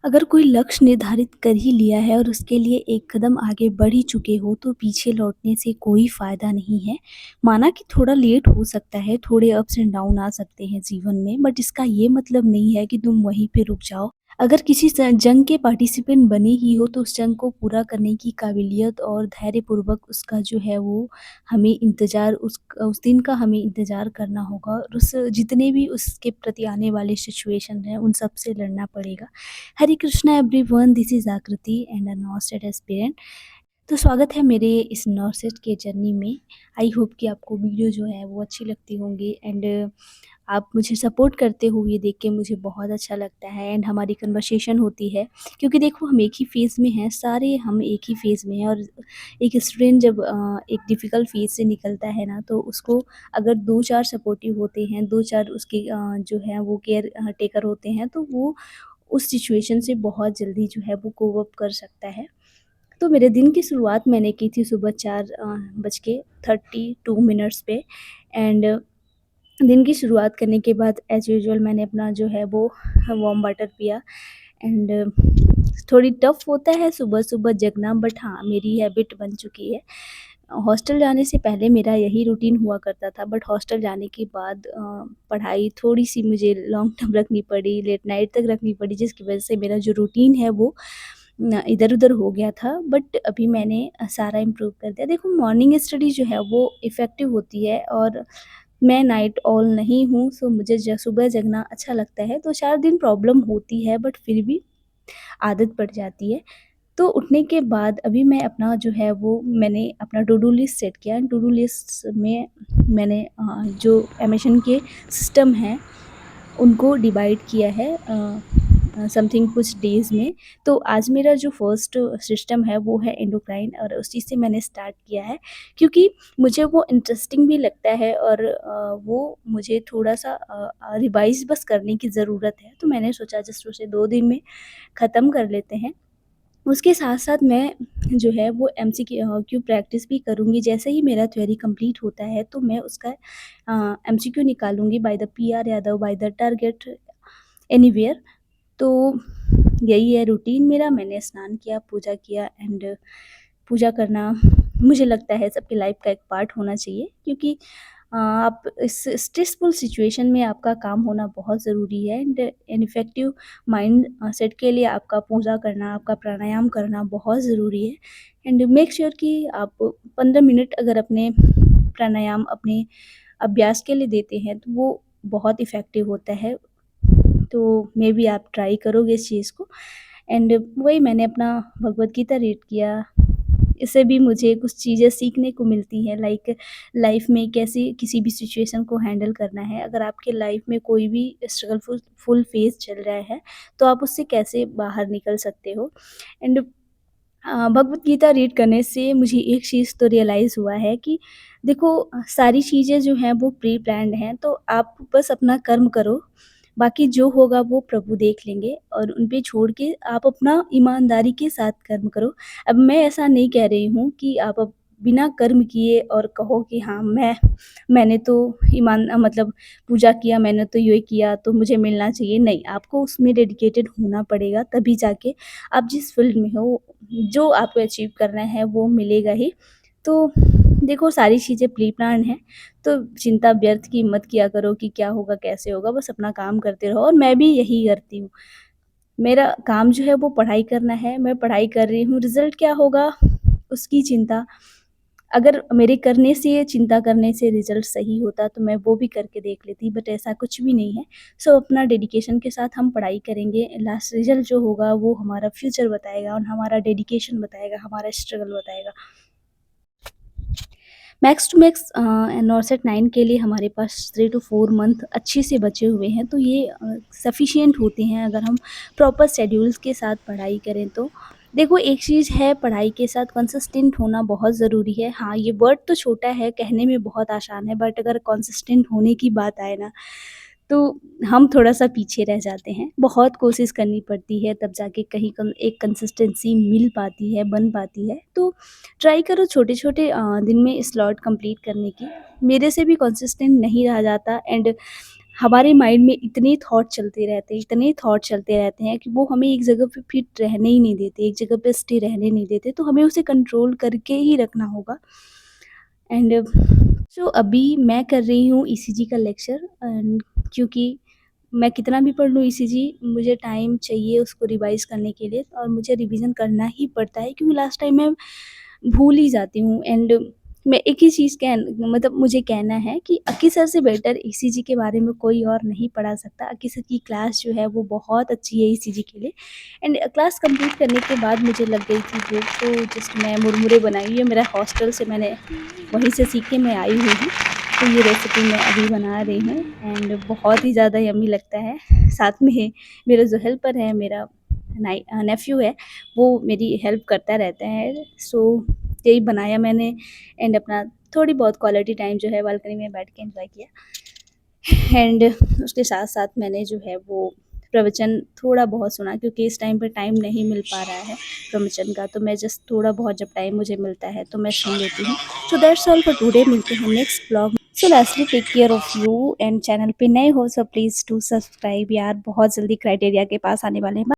अगर कोई लक्ष्य निर्धारित कर ही लिया है और उसके लिए एक कदम आगे बढ़ ही चुके हो तो पीछे लौटने से कोई फ़ायदा नहीं है। माना कि थोड़ा लेट हो सकता है, थोड़े अप्स एंड डाउन आ सकते हैं जीवन में, बट इसका ये मतलब नहीं है कि तुम वहीं पे रुक जाओ। अगर किसी जंग के पार्टिसिपेंट बने ही हो तो उस जंग को पूरा करने की काबिलियत और धैर्यपूर्वक उसका जो है वो हमें इंतज़ार उस दिन का हमें इंतज़ार करना होगा और उस जितने भी उसके प्रति आने वाले सिचुएशन हैं उन सब से लड़ना पड़ेगा। हरे कृष्णा एवरीवन, दिस इज़ आकृति एंड अ नॉस्टेड एस्पिरेंट। तो स्वागत है मेरे इस नॉस्टेड के जर्नी में। आई होप कि आपको वीडियो जो है वो अच्छी लगती होंगी एंड आप मुझे सपोर्ट करते हो ये देख के मुझे बहुत अच्छा लगता है एंड हमारी कन्वर्सेशन होती है क्योंकि देखो हम एक ही फेज़ में हैं, सारे हम एक ही फेज़ में हैं और एक स्टूडेंट जब एक डिफ़िकल्ट फेज़ से निकलता है ना तो उसको अगर 2-4 सपोर्टिव होते हैं, 2-4 उसके जो है वो केयर टेकर होते हैं तो वो उस सिचुएशन से बहुत जल्दी जो है वो कोप अप कर सकता है। तो मेरे दिन की शुरुआत मैंने की थी सुबह 4 बज के 32 मिनट्स पे एंड दिन की शुरुआत करने के बाद एज़ यूजुअल मैंने अपना जो है वो वार्म वाटर पिया एंड थोड़ी टफ़ होता है सुबह-सुबह जगना, बट हाँ, मेरी हैबिट बन चुकी है। हॉस्टल जाने से पहले मेरा यही रूटीन हुआ करता था, बट हॉस्टल जाने के बाद पढ़ाई थोड़ी-सी मुझे लॉन्ग टर्म रखनी पड़ी, लेट नाइट तक रखनी पड़ी, जिसकी वजह से मेरा जो रूटीन है वो इधर-उधर हो गया था। बट अभी मैंने सारा इम्प्रूव कर दिया। देखो, मॉर्निंग स्टडी जो है वो इफ़ेक्टिव होती है और मैं नाइट ऑल नहीं हूँ, सो मुझे सुबह जगना अच्छा लगता है। 2-4 दिन प्रॉब्लम होती है, बट फिर भी आदत पड़ जाती है। तो उठने के बाद अभी मैं अपना जो है वो मैंने अपना टू डू लिस्ट सेट किया। टू डू लिस्ट में मैंने जो अमेज़न के सिस्टम हैं उनको डिवाइड किया है समथिंग कुछ डेज़ में। तो आज मेरा जो फर्स्ट सिस्टम है वो है एंडोक्राइन और उसी से मैंने स्टार्ट किया है क्योंकि मुझे वो इंटरेस्टिंग भी लगता है और वो मुझे थोड़ा-सा रिवाइज़ बस करने की ज़रूरत है। तो मैंने सोचा जस्ट उसे 2 दिन में ख़त्म कर लेते हैं। उसके साथ-साथ मैं जो है वो क्यू प्रैक्टिस भी करूँगी। जैसे ही मेरा थ्योरी कंप्लीट होता है तो मैं उसका एमसीक्यू निकालूँगी बाय द पीआर या बाय द टारगेट एनीवेयर। तो यही है रूटीन मेरा। मैंने स्नान किया, पूजा किया एंड पूजा करना मुझे लगता है सबकी लाइफ़ का एक पार्ट होना चाहिए क्योंकि आप इस स्ट्रेसफुल सिचुएशन में आपका काम होना बहुत ज़रूरी है and an effective mindset के लिए आपका पूजा करना, आपका प्राणायाम करना बहुत ज़रूरी है एंड मेक श्योर कि आप 15 मिनट अगर अपने प्राणायाम, अपने अभ्यास के लिए देते हैं, तो वो बहुत इफ़ेक्टिव होता है। तो मेबी आप ट्राई करोगे इस चीज़ को एंड वही मैंने अपना भगवद गीता रीड किया। इससे भी मुझे कुछ चीज़ें सीखने को मिलती हैं, लाइक लाइफ में कैसे किसी भी सिचुएशन को हैंडल करना है। अगर आपके लाइफ में कोई भी स्ट्रगलफुल फुल फेज़ चल रहा है, तो आप उससे कैसे बाहर निकल सकते हो एंड भगवद गीता रीड करने से मुझे एक चीज़ तो रियलाइज़ हुआ है कि देखो, सारी चीज़ें जो हैं वो प्री प्लान्ड हैं, तो आप बस अपना कर्म करो, बाकी जो होगा वो प्रभु देख लेंगे और उन पे छोड़ के आप अपना ईमानदारी के साथ कर्म करो। अब मैं ऐसा नहीं कह रही हूँ कि आप अब बिना कर्म किए और कहो कि हाँ, मैंने तो मतलब पूजा किया, मैंने तो ये किया तो मुझे मिलना चाहिए। नहीं, आपको उसमें डेडिकेटेड होना पड़ेगा, तभी जाके आप जिस फ़ील्ड में हो, जो आपको अचीव करना है वो मिलेगा ही। तो देखो, सारी चीज़ें प्री प्लान्ड हैं, तो चिंता व्यर्थ की मत किया करो कि क्या होगा, कैसे होगा, बस अपना काम करते रहो और मैं भी यही करती हूँ। मेरा काम जो है वो पढ़ाई करना है, मैं पढ़ाई कर रही हूँ, रिज़ल्ट क्या होगा उसकी चिंता, अगर मेरे करने से, चिंता करने से रिज़ल्ट सही होता तो मैं वो भी करके देख लेती, बट ऐसा कुछ भी नहीं है। सो अपना डेडिकेशन के साथ हम पढ़ाई करेंगे, लास्ट रिज़ल्ट जो होगा वो हमारा फ्यूचर बताएगा और हमारा डेडिकेशन बताएगा, हमारा स्ट्रगल बताएगा। मैक्स टू मैक्स नॉरसेट 9 के लिए हमारे पास 3 टू 4 मंथ अच्छे से बचे हुए हैं, तो ये सफिशिएंट होते हैं अगर हम प्रॉपर शेड्यूल्स के साथ पढ़ाई करें तो। देखो, एक चीज़ है, पढ़ाई के साथ कंसिस्टेंट होना बहुत ज़रूरी है। हाँ, ये वर्ड तो छोटा है, कहने में बहुत आसान है, बट अगर कंसिस्टेंट होने की बात आए ना, तो हम थोड़ा-सा पीछे रह जाते हैं। बहुत कोशिश करनी पड़ती है तब जाके कहीं कम एक कंसिस्टेंसी मिल पाती है, बन पाती है। तो ट्राई करो छोटे-छोटे दिन में स्लॉट कंप्लीट करने की। मेरे से भी कंसिस्टेंट नहीं रहा जाता एंड हमारे माइंड में इतने थॉट चलते रहते हैं कि वो हमें एक जगह पे फिट रहने ही नहीं देते, एक जगह पे स्टे रहने नहीं देते, तो हमें उसे कंट्रोल करके ही रखना होगा। एंड सो अभी मैं कर रही हूँ ईसीजी का लेक्चर, क्योंकि मैं कितना भी पढ़ लूँ ईसीजी, मुझे टाइम चाहिए उसको रिवाइज़ करने के लिए, और मुझे रिवीज़न करना ही पड़ता है क्योंकि लास्ट टाइम मैं भूल ही जाती हूँ। एंड मैं एक ही चीज़ मतलब मुझे कहना है कि अक्की सर से बेटर ईसीजी के बारे में कोई और नहीं पढ़ा सकता। अक्की सर की क्लास जो है वो बहुत अच्छी है ईसीजी के लिए। एंड क्लास कंप्लीट करने के बाद मुझे लग गई थी भूख, तो जस्ट मैं मुरमुरे बनाई है, मेरा हॉस्टल से मैंने वहीं से सीख के मैं आई हुई हूँ। तो ये रेसिपी मैं अभी बना रही हूँ एंड बहुत ही ज़्यादा यम्मी लगता है। साथ में मेरा जो हेल्पर है, मेरा नेफ़्यू है, वो मेरी हेल्प करता रहता है। सो यही बनाया मैंने एंड अपना थोड़ी बहुत क्वालिटी टाइम जो है बालकनी में बैठ के एन्जॉय किया। एंड उसके साथ-साथ मैंने जो है वो प्रवचन थोड़ा बहुत सुना, क्योंकि इस टाइम पे टाइम नहीं मिल पा रहा है प्रवचन का, तो मैं जस्ट थोड़ा बहुत जब टाइम मुझे मिलता है तो मैं सुन लेती हूँ। So that's all for today, मिलते हैं next blog. So lastly take care of you, and channel पे नए हो सो प्लीज़ डू सब्सक्राइब यार, बहुत जल्दी क्राइटेरिया के पास आने वाले हैं।